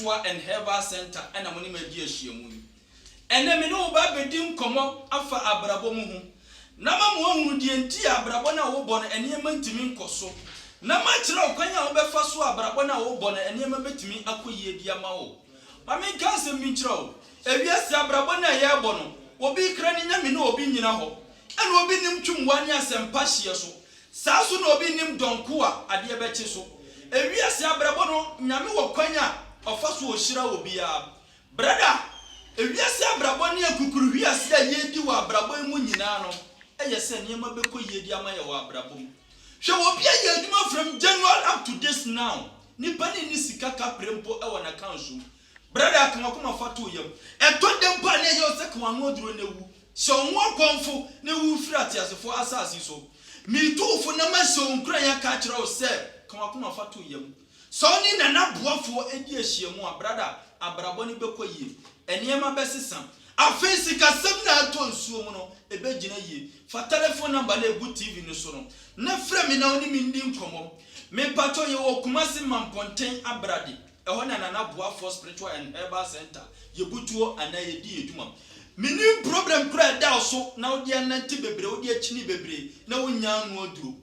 Spiritual and Herbal Center and I'm going to be a shiamu. And then we know about bedim komo afa abrabo mu ho. Na ma mo hu die nti abrabo na wo bɔ no enema ntimi nkoso. Na ma kyerɛ okwanya wo bɛfa so abrabo na wo bɔ no enema betimi akoyie dia ma wo. Ma me ka asɛm mi kyerɛ wo. Ewiase abrabo na ye bɔ no, obi kra ni nyame na obi nyina hɔ. Ɛna obi nim twumwa ne asɛmpa hye so. Saa so na obi nim donko a ade bɛkye so. Ewiase abrabo no nyame wɔ kwanya ɔfa so ohyira obi a. Brother, ewiase abrabo ne akukuru wiase a yedi wɔ abrabo mu nyina no. Eye niema beko yedi ama ye wa abrabo mu. Hwe obi aye adwuma from January up to this now. Nipa ni sika ka prempo e wona kanso. Brother akoma fato yam. Eto dem pa na ye oseka wanu oduro na wu. Se onwo konfo na wu firi atiasefo asase so. Mi tuufo na ma se onkura ya ka kire o se akoma fato yam. So ni na na boafo edi ahyiamu a brother abrabo ni beko yie. Eniema besesam. Afensi kasem na ato nsuo mu no ebe gina yie fa telephone number na egu TV ni so no na frɛ me na oni mi ndi nkomo me pato ye wo Kumasi Mamponten Abrade ɛhɔ na Nana Boafo Spiritual and Herbal Center ye butuo ana ye di edwuma mini problem kura da so na odi ananti bebre odi akini bebre na wonya anu oduro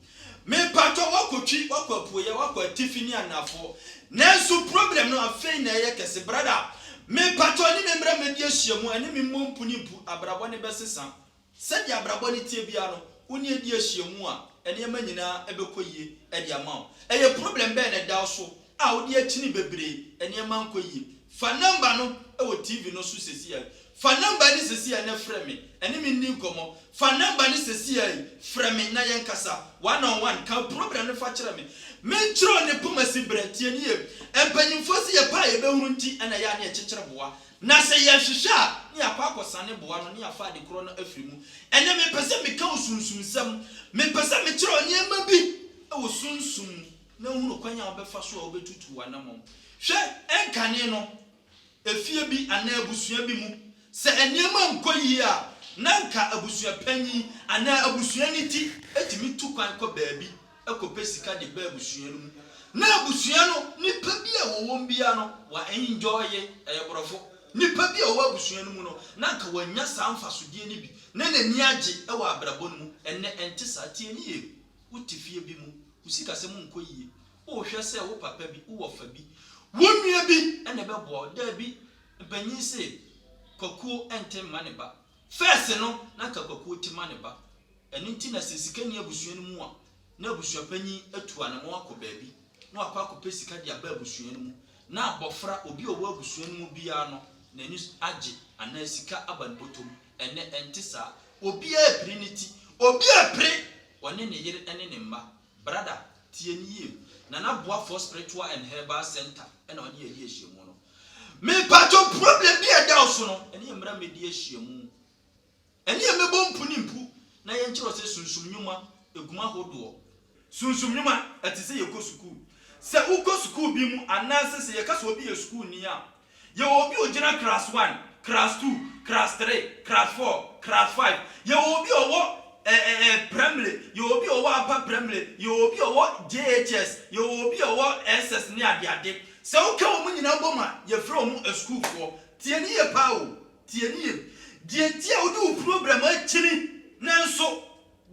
me pato wakotwi wakwapuye wakwatifi anafo na so problem no afei na ye kese brother me pato ni membra media hyiamu ani me mompu ni bu abrabo ne besesa sedi abrabo ne tie bia no oni edi hyiamu a ene ma nyina ebekoyie edi ama eye problem be na da so a odi akini bebre ene ma nkoyie fa number no e wo TV no so sesi ya fa number ni sesi ya na frɛ me ene me ndi nkomo fa number ni sesi ya frɛ me na yen kasa 1-on-1 ka problem no fa kyerɛ me me kyerɛ ne pomasi bretie ni ye empanyimfo si ye pa ye behuru nti ana ya na ekyekere boa na se ye hwehwa ni akwa akosane boa no ni afa de kro no afirimu ene me pese me ka osunsum sam me pese me kyerɛ oniema bi e wo sunsum na hunu kwanya obefa so obetutu wanamom hwe enkane no efie bi ana abusua bi mu se eniema nkoyi a nanka abusua panyi ana abusua ni ti etimi tu kwan ko baabi ekopesika de ba abusua no na abusua no nipa bi a wo bia no wa enjoy eyeborofo nipa bi a wo abusua no mu no nanka wanya sa mfasodie ni bi na nani age e wa abrabo no mu enne ente satie ni ye utifie bi mu usika se mu nkoyie wo hwe se wo papa bi wo fa bi wo nua bi ene bebo da bi banyi se kokuo ente mane ba first no nanka kokuo ti mane ba eni nti na sesika ni abusua no mu a na abusua panyi atua na mo akọ baabi na akọ akopesika dia ba abusua no mu na abofra obi owo abusua no mu bia no na ni age ana sika abanbotom ene entisa obi aprinity obi apre one ne yire ene ne mma brother tie ni ye Nana Boafo Spiritual and Herbal Center ena one ye hyiamu no me pato problem bi ada so no ene mra medi hyiamu ene ye mebom mpu na ye nkyero se sunsum nyuma eguma hodo sunsum nyuma atise ye ko school se uko school bi mu anase se ye ka so obi ye school ni a ye obi ogina class 1 class 2 class 3 class 4 class 5 ye obi owo primary ye obi owo upper primary ye obi owo JHS ye obi owo SS ni ade se uka wo mu nyina boma ye frɛ mu a school for tie ni ye pa o tie ni ye die tie o du problem akiri nanso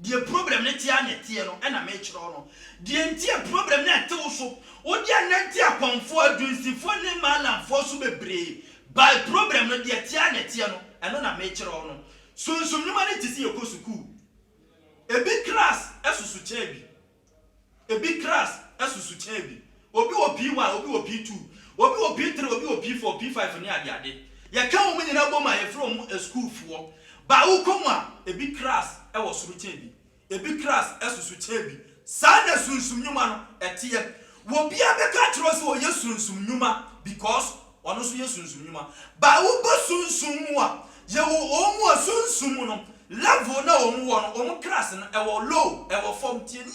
die problem ne tie na tie no na me kyerɛ no die tie problem na te wo so o die na tie akonfo adunsifo ne malamfo so bebre by problem no die tie na tie no ɛno na me kyerɛ no sunsum nyuma ne tisi ye ko school ebi class esusu chebi ebi class esusu chebi obi wo P1 obi wo P2 obi wo P3 obi wo P4 P5 ne ade ya ka wo nyina boma ye from a school for ba wo komwa ebi class e wo suru chebi ebi class esusu chebi sa na sunsum nyuma no etie wo bia be ka tro se wo ye sunsum nyuma because ono so ye sunsum nyuma ba wo bo sunsum mu a ye wo omu sunsum no level na omu wo no omu class na e wo low e wo form tie ni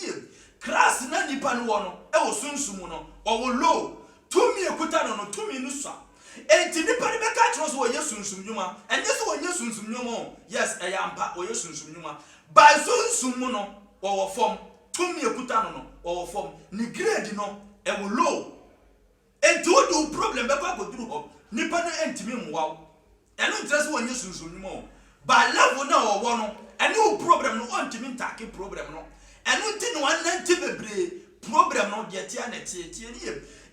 class na nipa no wo no e wo sunsum no o wo low tumi ekuta no tumi no so enti nipa ne be ka tro so wo ye sunsum nyuma enye so wo ye sunsum nyuma yes e ya mpa wo ye sunsum nyuma ba sunsum no wo form tumi ekuta no wo form ni grade no e wo low enti wo do problem be kwa goduru ho nipa no entimi mwa eno ntrese wonye sunsun nimo ba level na wo no ene wo problem no ontimi ntake problem no eno nti no ananti bebre problem no de tia na tie ni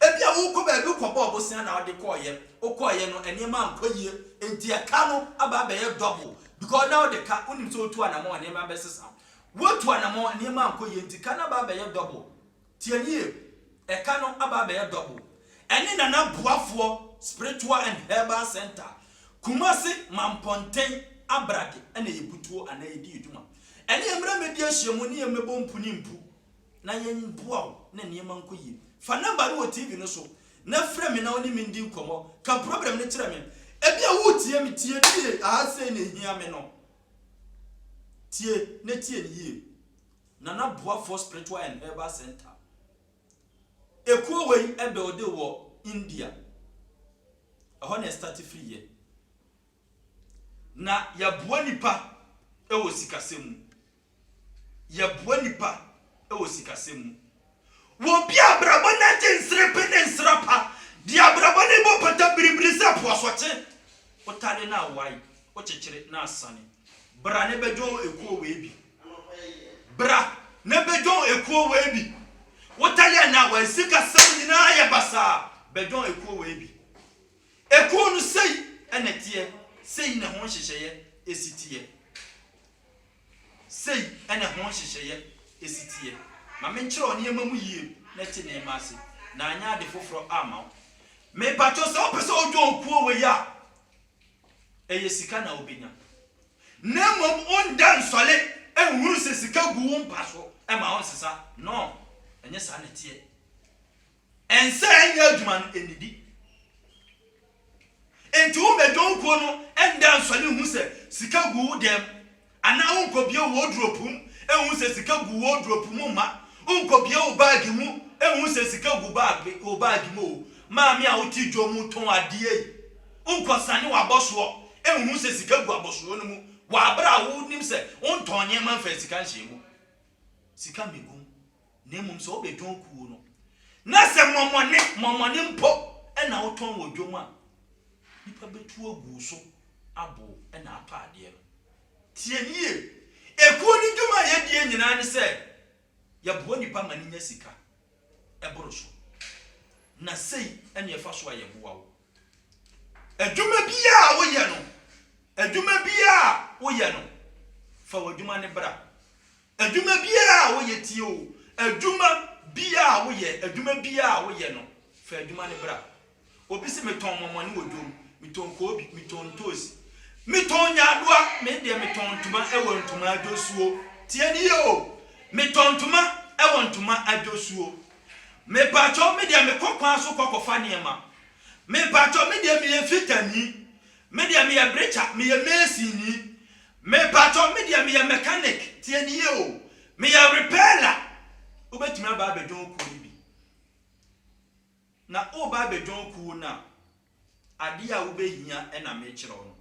ebia wo ko ba bi ko ba obosia na ode koye okoye no enema ankoye enti aka no aba be ye double because now the ka unim so tu anamo enema be sesa wo tu anamo enema ankoye enti kana ba be ye double tie ni eka no aba be ye double eni na boafo spiritual and herbal center Kumasi Mamponten Abrade ene yebutuo ana yedi eduma ene emra medi ahiemu ne yemebo mpuni mpu na yenbua na niema nkoyi fa number wo TV no so na frɛ me na oni me ndi nkomo ka problem ne kyerɛ me ebia wo tie me tie die ahase na ehia me no tie ne tie ne yie na boa for spiritual and herbal center ekuo wei ebe ode wo India ahɔ na start free ye na yaboa nipa ewo sikasemu yaboa nipa ewo sikasemu wo bia brabo na tinsrepe ne nsrapa dia brabo ne bo pata biribiri sa po asoche otale na wai o chechire na asane bra ne bejo ekuo we bi bra ne bejo ekuo we bi otale na wai sikasemu na ya basa bejo ekuo we bi ekuo no sei enetie sei na ho hyehyeye esitie sei ene ho hyehyeye esitie ma menkyere oni emamu yie na ti na emase na anya de foforo ama me pacho so opese odwo kuo we ya eye sika na obenya na mom onda nsole ehuru se sika gu wo mpaso e ma on sesa no enye sa na tie ense enya adwuma no enidi enti wo medon kuo no enda nsole hu se sika gu wo dem ana unkobie wo dropum ehu se sika gu wo dropum ma unkobie wo bag mu ehu se sika gu bag mu ma mi a oti dwomu ton ade unkosane wa boso ehu se sika gu aboso no mu wa bra wo nim se untonye ma fa sika nhye mu sika megum na mum se obedon kuo no na se momone mpo na wo ton wo dwomu a nipa betu ogu so abo na apa ade tie nie ekuo ni dwuma ye die nyina ne se ya bo nipa mani nya sika eboro so na sei ene efa so ayeboa wo adwuma bia wo ye no adwuma bia wo ye no fa wadwuma ne bra adwuma bia wo ye tie o adwuma bia wo ye no fa adwuma ne bra obi se meton momoni wodwom miton kobi miton tosi miton nyadoa me de miton tuma ewo ntuma adosuo tie ni yo miton tuma ewo ntuma adosuo me pacho me de me kokwan so kokofa niema me pacho me de me fitani me de me brecha me mesini me pacho me de me mechanic tie ni yo me repairer obetumi aba abedon ku bi na oba abedon ku na ade a wo behia na me kire no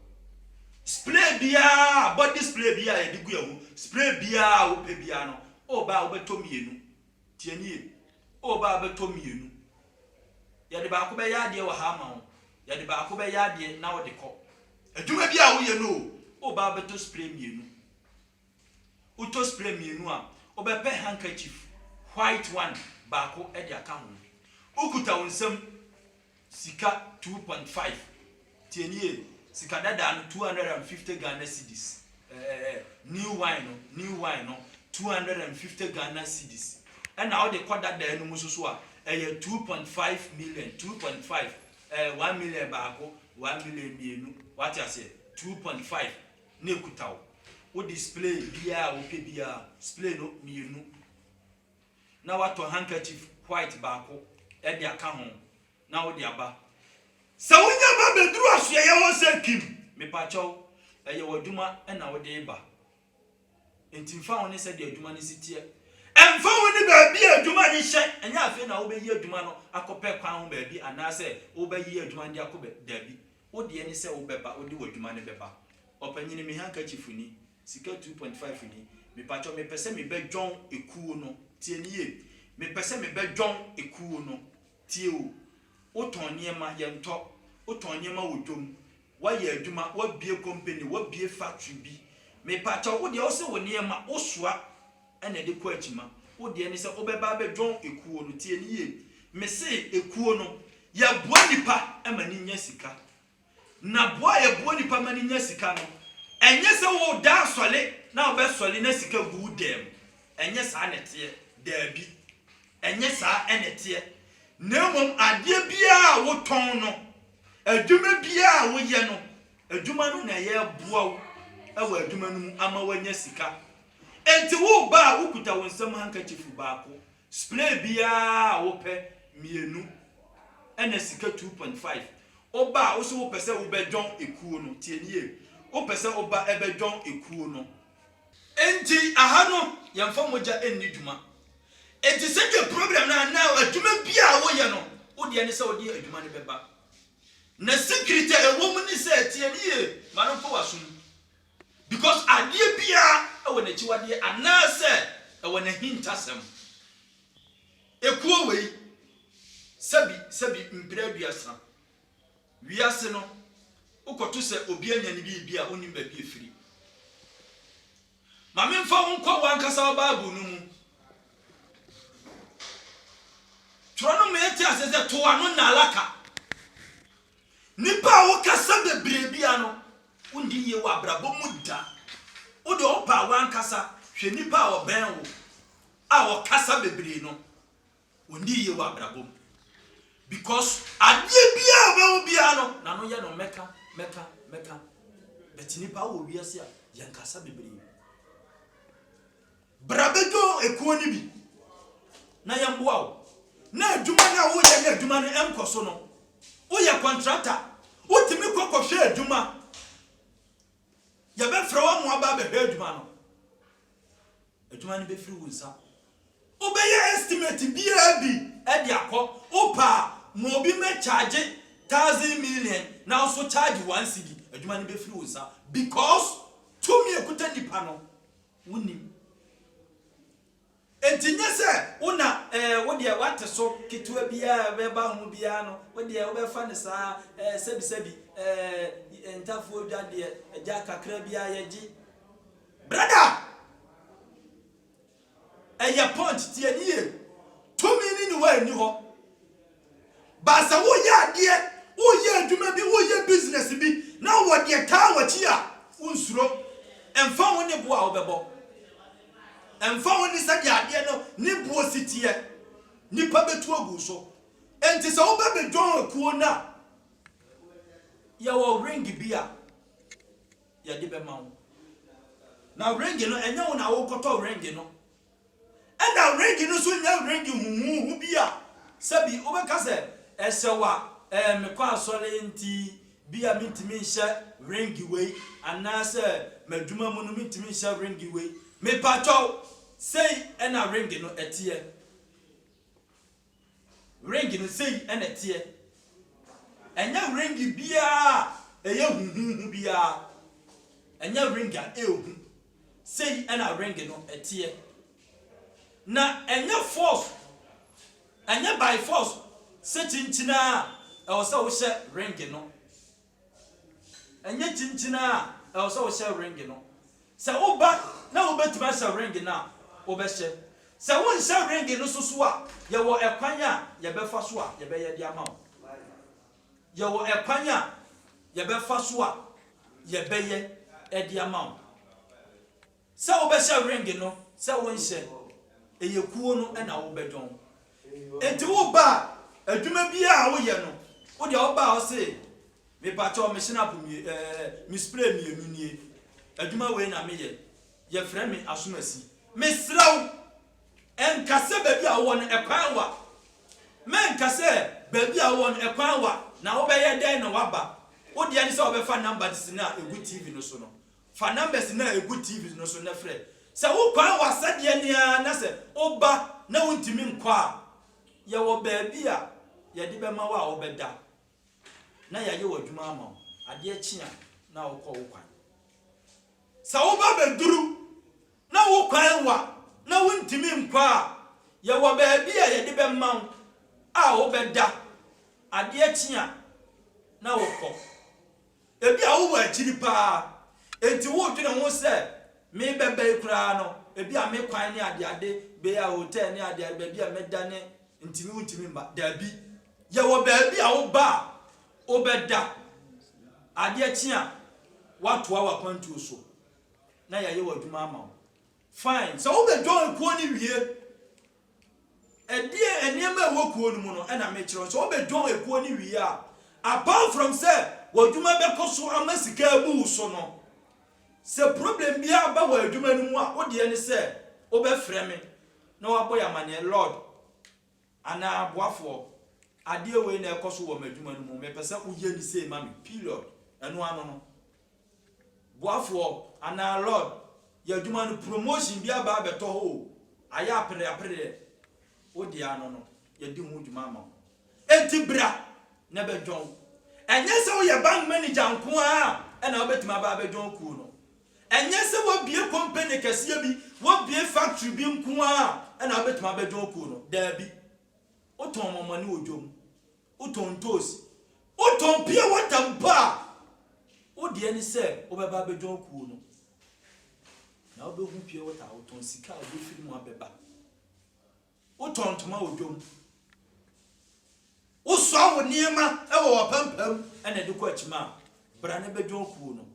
spray bia body spray bia e digu yahu spray bia wo pe bia no oba wo beto mienu tie nie oba beto mienu ya de ba ko be ya de wo ha ma wo ya de ba ko be ya de na wo de ko adwuma bia wo ye no oba beto spray mienu uto spray mienu a obepe handkerchief white one ba ko e de aka ho ukuta wonsam sika 2.5 tienie sika dada no 250 Ghana cedis new wine no 250 Ghana cedis and now the quarter there no mususu a 2.5 million 2.5 1 million baako 1 million mienu what you say 2.5 na ekutawo wo display bia wo pe bia display no mienu na wato handkerchief white baako e de aka ho na wo de aba sa wonya ba bedru asoya ye wo sekim me pacho eye waduma na wo de ba entimfa woni se de aduma ne sitie emfa woni ba bi aduma ne hye enya afi na wo be yi aduma no akopɛ kwan ho ba bi anase wo be yi aduma ndi akopɛ da bi wo de ne se wo beba wo de waduma ne beba opanyini me hankachifuni sika 2.5 ni me pacho me pese me be dwon ekuo no tie niye me pese me be dwon ekuo no tie o woton niema yento woton niema wodom waye adwuma wabie company wabie factory bi me pacha wo de wo se wo niema wosoa ene de ko akima wo de ne se obeba bedwon ekuo no tie ni ye me se ekuo no ya boa nipa amani nya sika na boa ya boa nipa amani nya sika no enye se wo da sole na obe sole na sika gu dem enye sa nete da bi enye sa enete na mom ade bia wo ton no adwuma bia wo ye no adwuma no na ye boa wo ewa adwuma no mu ama wanya sika enti wo ba wo kuta won sam hankachifu baako spray bia wo pe mienu ena sika 2.5 oba wo so wo pese wo bedwon ekuo no tie nie wo pese oba ebedwon ekuo no enti aha no yemfa moja enni dwuma enti se the problem na adwuma bia wo ye no wo de ne se wo de adwuma ne beba na security ewo mu ni se tie nie mano ko wasum because adie bia ewo na chiwade anase ewo na hintasem ekuo wei sabi mpira biasa wiase no ukoto se obi anya ne bibia onim ba bi efiri ma me mfa wonko wankasa Bible no mu trono me eti asese to ano na alaka nipa wo kasa bebre bia no undi ye wa brabo muda o de opa wankasa hwe nipa wo ben wo a wo kasa bebre no undi ye wa brabo because adie bia ba wo bia no na no ye no meka beti nipa wo wiase a ye nkasa bebre brabedo ekuo ni bi na ye mboa wo na adwuma na wo ye na adwuma no enkoso no wo ye contractor wo timi kokofhwe adwuma ya be fra wa mo aba be hwe adwuma no adwuma ni be firi wo nsa wo be ye estimate bia bi e de akọ opa mo bi me charge 1,000 million na also charge 1 cedi adwuma ni be firi wo nsa because to me ekuta nipa no wonim entinye se una wo de wate so ketua bia be ba hu bia no wo de wo be fa ne sa sebi entafo dwade eja kakra bia yeji brother eya point tie nie to me ni wa ni ho ba sa wo ya de wo ye adwuma bi wo ye business bi na wo de ta wachi a unsuro emfa wo ne bo a wo bebo emfa woni sadi ade no ni buo sitie nipa betu agu so enti se wo be bedwon akuo na ya wo ring bia ya de be mawo na ring no enya wo na wo koto ring no enda ring no so nya ring huhu bia sabi wo be ka se esewa me kwa asore enti bia mintimi hye ring wei anase madwuma mu no mintimi hye ring wei me pacho say ena ring no etie ring no say ena etie enya ring bia eye huhu bia enya ring a ehu say ena ring no etie na enya force enya by force se chinchina e wo se wo hye ring no enya chinchina e wo se wo hye ring no se wo ba na wo betima hye ring na wo be hye se wo hye ring no soso a ye wo ekwan a ye be fa so a ye be ye de ama wo ye wo ekwan a ye be fa so a ye be ye e de ama wo se wo be hye ring no se wo hye eyekuo no e na wo be don enti wo ba adwuma bia wo ye no wo de wo ba wo se me pa cho me snap mi spray mi enu nie adwuma we na me ye frɛ me asomasi me sraw enkase ba bia wo no ekwan wa me enkase ba bia wo no ekwan wa na wo be ye den na waba wo de ani se wo be fa number dis na egu tv no so no fa numbers na egu tv no so na frɛ se wo kwan wa sade ania na se oba na wontimi nkwa ye wo ba bia ye de be ma wa wo be da na ya ye wadwuma ama ade akyi a na wo kɔ wo kwan sa wo ba beduru na wo kwan wa na wontimi nkwa ye wo ba bia ye de be ma a wo be da ade tia na wokọ ebi a wo akiri pa enti wo dwene ho se me bebe kura no ebi a me kwan ne ade be ya hotel ne ade be a medane ntimi mba dabi ye wo baabi a wo ba obeda ade tia watoa wakwantu so na ya ye wadwuma ama fine so wo be join ko ni wie edie eniema wo kuo no mu no na me kire so wo be join ekuo ni wie a apart from say wadwuma be koso amasika abu so no se problem bia ba wadwuma no mu a wo de ne say wo be frɛ me na wo boy amane lord ana aboafo ade we na ekoso wo madwuma no mu me pese wo ye ni say mami period eno ano no boafo ana lord ya adwuma no promotion bia ba beto ho aya apre wo de ano no ya di hu dwuma ma enti bra na be dwon enye se wo ye bank manager nko a na wo betima ba be dwon ku no enye se wo bie company kase bi wo bie factory bi nko a na wo betima be dwon ku no da bi o ton momani odwom o ton toast o ton pie water mpa o de ani se wo be ba be dwon ku no na wo be hu pie water o ton sika o be firi mu abeba o ton toma odwom o so awo niema e wo pampam na de ko achima bra na be dwon ku no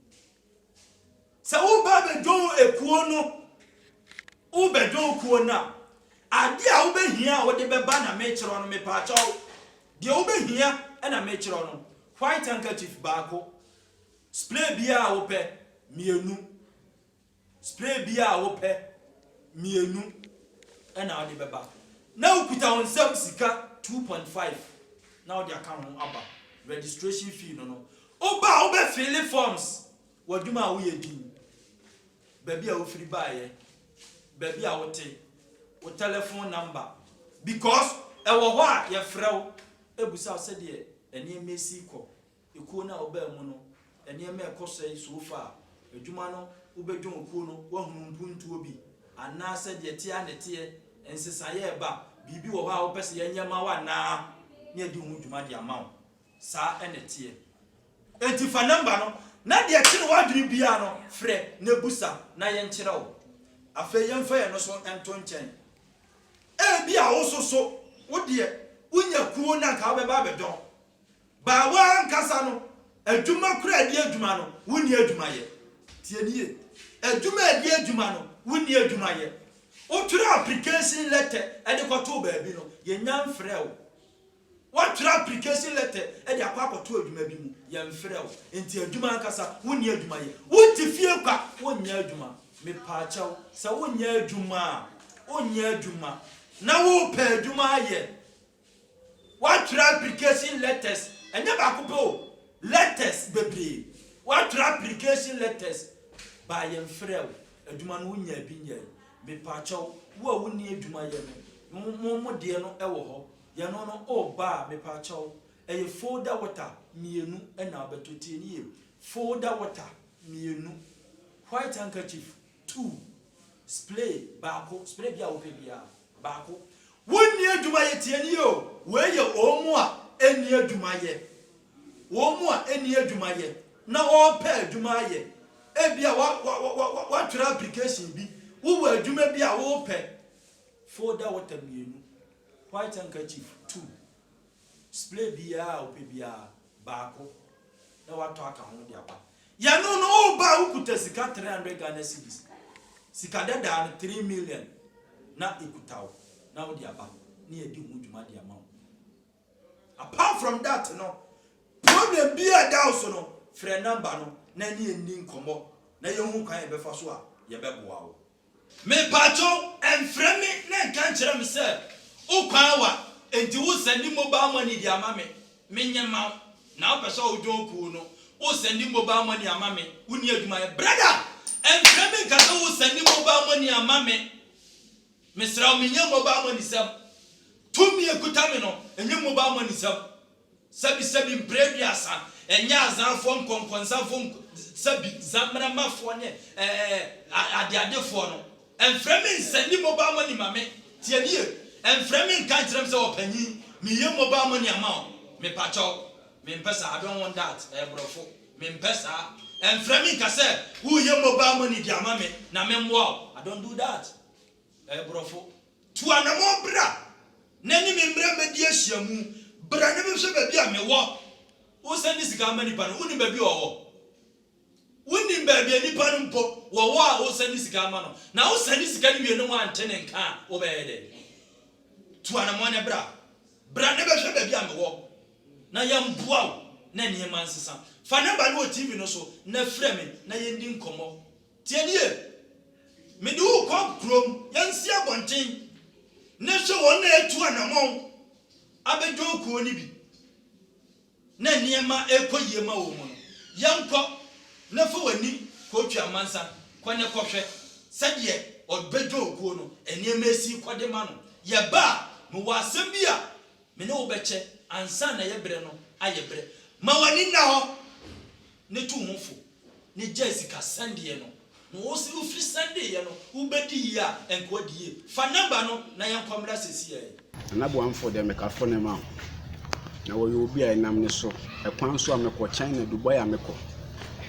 se wo ba be dwon ekuo no wo be dwon ku na ade a wo be hia wo de be ba na me kire no me pa chaw de wo be hia na me kire no white handkerchief baako spray bia wo pe mienu spray bia wo pe mienu na wo de be ba na ukuta wonsam sika 2.5 na wo de account aba registration fee no oba wo be fill forms wadwuma wo ye din baby a wo free buy baby a wo te wo telephone number because e wo ho a ye frew ebusa se de eni emesi ko ekuo na oba mu no eni eme ekosai so far adwuma no wo be dwon ekuo no wo hunu mpuntu obi ana se de tie anete ensesa ye ba bibi wo ha wo pese ye nyama wa na ne di hu dwuma de amawo sa enete enti fa number no na de kire wadwiri bia no frɛ na busa na ye nkire wo afa ye mfa ye no so ento nkyɛn bia wo so wo de unya kuo na ka be ba be don ba wa nkasa no adwuma kura de adwuma no woni adwuma ye tie nie adwuma de adwuma no woni adwuma ye o tura application letter e de kwato ba bi no ye nyam frɛ wo what application letter e de akwa kwato adwuma bi mu ye mfrɛ wo enti adwuma nkasa woni adwuma ye wo ti fie kwa wonya adwuma me pa chaw sa wonya adwuma onya adwuma na wo pa adwuma ye what application letters enya ba ko po letters bebre what application letters ba ye mfrɛ wo adwuma no wonya bi nya me pa chaw wo woni adwuma ye no mo de no e wo ho ye no no o ba me pa chaw e folder water mienu e na abeto tie ni folder water mienu white handkerchief 2 spray baako spray bia wo pe bia baako woni adwuma ye tie ni o we ye omu a eni adwuma ye omu a eni adwuma ye na o pe adwuma ye e bia wa tra application bi wo adwuma bia wo pe folder water mienu white handkerchief 2 spray bia wo pe bia baako na wa to aka ho de aba ya no o ba ukuta sika 300 Ghana cedis sika dada 3 million na ikutawo na wo de aba ni edi hu dwuma de ama apart from that no problem bia da so no frɛ number no na ni eni nkomo na ye hu kan e be fa so a ye be boa wo me pacho enfrɛ me na kan kyerɛ me sɛ o kwan wa enti wo send mobile money de ama me nyama na o pɛ sɛ o dwoku no o send mobile money ama me woni adwuma ye brother enfrɛ me ka sɛ wo send mobile money ama me mesra o me nya mobile money sɛm tumi ekuta me no enye mobile money sɛm sabi mprebiasa enya azanfo nkonkonzafo sabi zamramafo ne adeadefo no enfrɛ me send mobile money ma me tie nie enfrɛ me nka kyerɛm sɛ opanyi me ye mobile money ama me pacho me mpesa I don't want that brofo me mpesa and frame ka say who ye mobile money dia ma me na me mwo I don't do that brofo to anamo bra nani me mbra me di ahyiamu bra ne me hwe ba bia me wo wo send sika ma nipa no uni ba bi wo uni ba bia nipa no mpo wo wo a wo send sika ma no na wo send sika ni wie no antene nka wo ba yede to anamo ne bra ne be hwe ba bia me wo na yamboa na ne mansesa fa number no TV no so na frɛ me na yendi nkomo tie die me di wo kɔ krom yansi abɔnten na hwɛ wɔn na etu anamɔn abedwo ko ni bi na niema ekoyie ma wo mu no yankɔ na fa wani ko twa mansa kɔne kɔhwɛ sɛdeɛ ɔbedwo ko no eniema esi kɔde ma no ye ba me wasɛm bi a me ne wo bɛkyɛ ansa na ye bre no aye bre ma wani na ho ne tu humfo ne Jessica Sunday no wo si wo free Sunday ye no wo bedi ya enko die fa number no na yankomra sesi ye na bo amfo de me ka fo ne ma na wo yo bi a enam ne so ekwan so amekọ China Dubai amekọ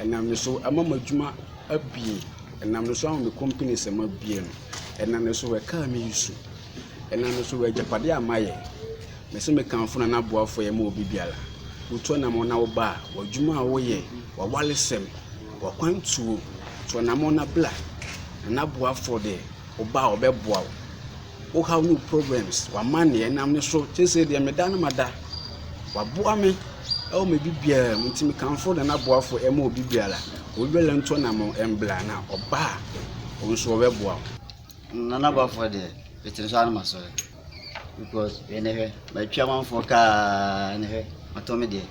enam ne so amamadwuma abie enam ne so am me company se ma bie no enam ne so we ka me yusu enam ne so we japade amaye me se me kan fo na boafo ye ma obi biala uto na mo na wo ba wadwuma wo ye wa walesem wa kwantuo to na mo na bla na boafo de wo ba obeboa wo have no problems wa man ye nam ne so chese de me da na mada wa boa me e me bibia mutimi kan fo na boafo e ma obi biala wo bele nto na mo embla na oba wo so obeboa na boafo de betre so na so because enehe my chairman for ka enehe atomi de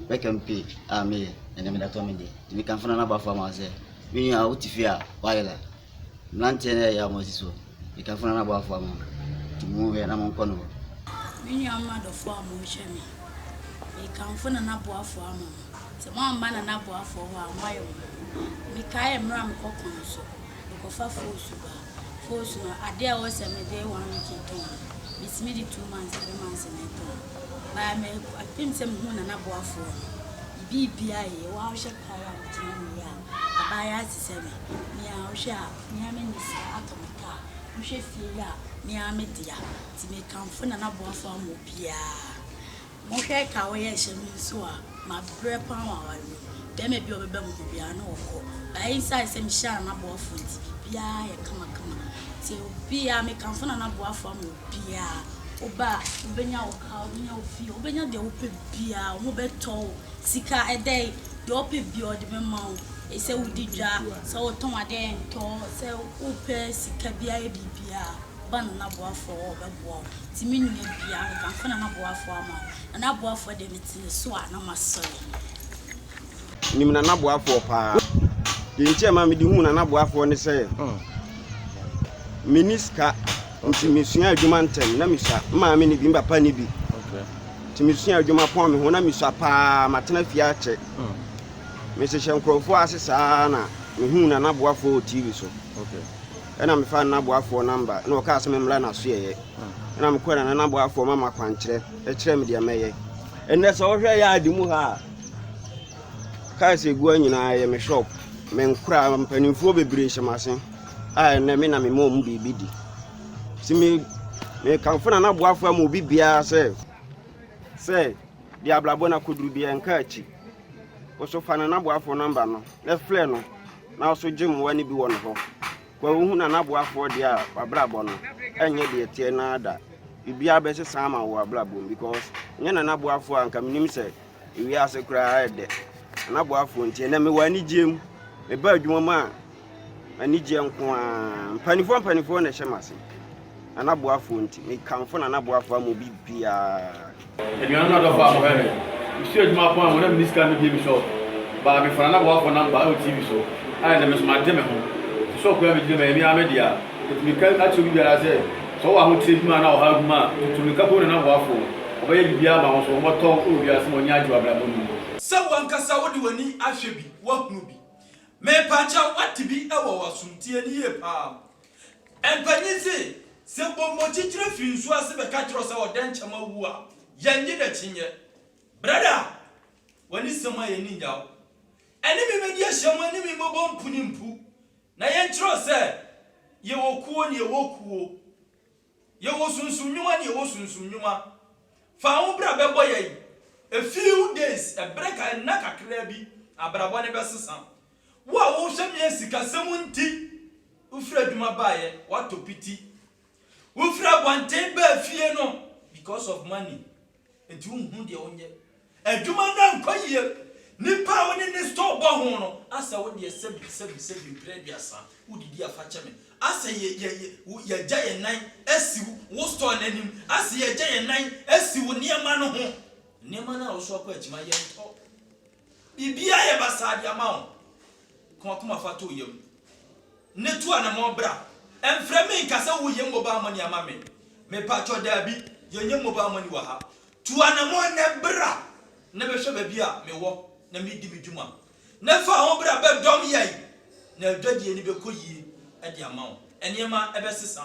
bekampi ami ene me atomi de mi kan fana na ba fa ma se mi a utifia waila nantene ya moziso mi kan fana na ba fa ma tumu we na mon kono mi ama do fa mo hwemi mi kan fana na bo afo ama se mo amba na bo afo ho amayo mi kai emra me kokon so ko fa fosu ba fosu na ade a wo se me de 1 week to it's me 2 months 3 months na to ba me apim se mo na bo afo bibia ye wa hwe kaya ntini ya abaya se me mi a hwe a mi a me ni sa atomika hwe fie ya mi a me dia ti me kan fo na bo afo mo bia mo hwe ka wo ye hye mi so a ma bre pa wa wa be me bi obebe mo bia na wo ba inside se mi sha na bo afo ti bia ye kama ti bia me kan fo na bo afo mo bia oba ubenya oka ubenya ofi ubenya de ope bia mo beto sika ede de ope bia o de mema e se wudi dwa so oton ade nto se ope sika bia e bibia ban na boafo obebo ti minu bia kan fo na boafo ama na boafo de meti so a na maso nim na boafo pa de ntia ma me di hu na boafo ne se miniska nti misua adwuma ntem na misa ma me ni bi papa ni bi nti misua adwuma pon me ho na misa pa matena fia ache me se hyenkrofo asesa na me hu na boafo TV so ena me fa na boafo number na o ka asem mla na so ye ena me kwera na boafo mama kwankyere e kire me de meye enne so hwe ya adimu ha ka se gu anyina ye me shop me nkura mpanimfo bebre hyemasen a na me na me mom bibi di si me kan fana na boafo am obi bia se dia blabo na koduru bia nka achi o so fana na boafo number no na flare no na so gym wani bi won ho kwa hu na boafo dia abrabo no enye de tie na ada bibia be se sama wo abrabo because nye na boafo anka minim se wi ase kura ede na boafo ntie na me wani gym me ba adwuma ma ani gye nko a panifo na hyemase ana boafo nti me kanfo na boafo am obi bia enyana na do fa mo he isi adwuma pon wona minister no bi mi so ba me fana na boafo number o TV so ai na me so ma de me ho so ko ya me de me mi amedia me kan na chu bia la se so wa ho ti ma na o ha guma tu me kapo na boafo obaye bia ma so mo to o bia se mo nya aju abrabo mu se wankasa wodi wani ahwe bi wahunu bi me pacha watibi ewo wasuntie ni ye pa empanyize se bommo chichire finsu ase be ka kiro se oden chama wu a Yanji da chinye. Brother, when is someone ye ninja? Enemy media shaman enemy mobile punimpu. Na yentro say, ye wokuo ni ye wokuo. Ye wo sunsunyuma ni ye wo sunsunyuma. Fa wo bra bebo ye. A few days, a breaker and naka krebi, abrabone bessan. Wa wo hweme sika semunti. Ufra duma baye, what to pity. Ufra bonten ba fie no because of money. Enti hu de onye. Aduma na nkoye. Nipa woni ne store bo ho no, asa wo de sebi previous wo didi afa me. Asa ye jaye nan asi wo store nanim. Asa ye jaye nan asi wo niema no ho. Niema na wo so akwa agima ye nto. Bibia ye basade ama wo. Kuma fa to yem. Ne to na mo bra. Emframe nkasa wo yem mobile money ama me. Me pa cho da bi, ye nyem mobile money wa ha. To na mo ne bra. Ne be hwe ba bia me wo na me di bidwuma. Ne fa ho bra be dom ye. Na dwadie ni be koyie e di ama wo. Eniema e be sesa.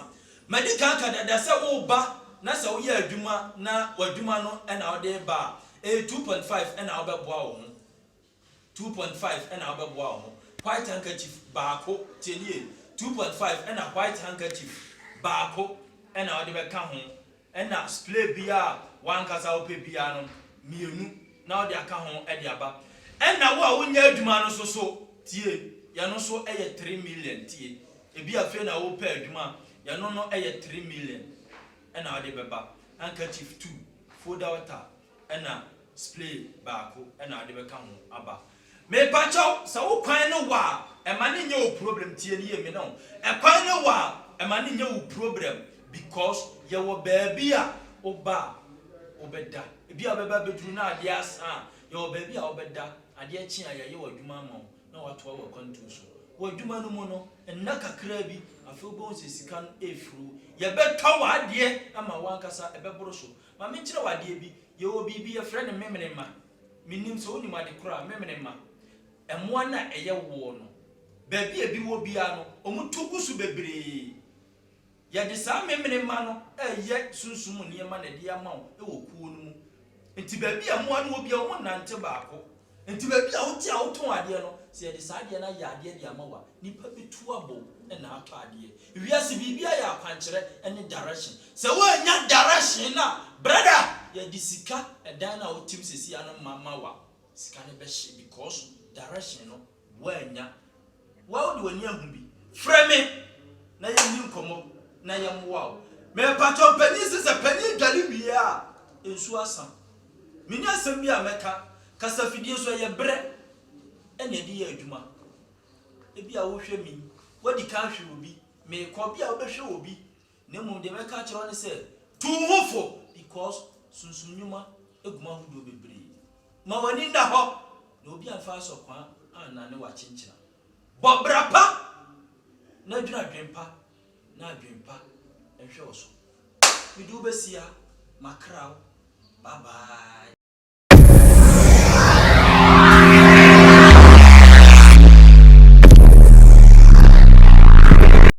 Medical card da se wo ba na se wo ye adwuma na wadwuma no e na wo de ba. 2.5 e na wo be boa wo. 2.5 e na wo be boa wo. White handkerchief baako tenie 2.5 and a white handkerchief baako and a de be ka ho and a spray bia one kasa ope bia no mienu na de aka ho e de aba and na wo a wonya adwuma no so tie ya no so 3 million tie e bia fe na wo pa adwuma ya no 3 million and a de beba handkerchief 2 folder water and a spray baako and a de be ka ho aba. Me pacho sa wo kwan no wa e ma ne nye o problem tie ni me no e kwan no wa e ma ne nye o problem because ye wo baabi a oba obeda e bia beba bedru na ade asa ye wo baabi a obeda ade achi a ye wo adwuma ma na wato wa kwantu so wo adwuma no mu no enna kakra bi afi obo sesika no efuru ye beta wa ade ama wankasa e beboro so ma me kire wa ade bi ye wo bibi ye frɛ ne memene ma minim so oni ma de kura memene ma emwa na eye wo no baabi ebi wo bia no omutugu su bebre ya de sa memene ma no eye sunsum niema na de ama wo e wo kuo no mu enti baabi amwa no wo bia wo nante baako enti baabi a wo ti a wo ton ade no se de sa ade na ya ade de ama wa nipa betu abo e na ato ade wiase bibia ya akwankere ene direction se wo anya direction na brother ya disika e dan na wo tim sesi ano mama wa sika ne be hye because direction no wanya wa wo de wani ahu bi frame na ye ni nkomo na ye mwa me pato pani se pani dwale bia ensu asa mini asem bia meka kasa fidie so ye bre ene di ye adwuma e bia wo hwe mi wadi ka hwe obi me ko bia wo be hwe obi na mu de meka kire one se tu hofo because sunsunyuma eguma hudo bebre ma wani nda ho na obi anfa so kwa ana ne wa chinchina bobrapa na dwuna dwempa na dwempa ehwe oso mi du besia makraw bye bye.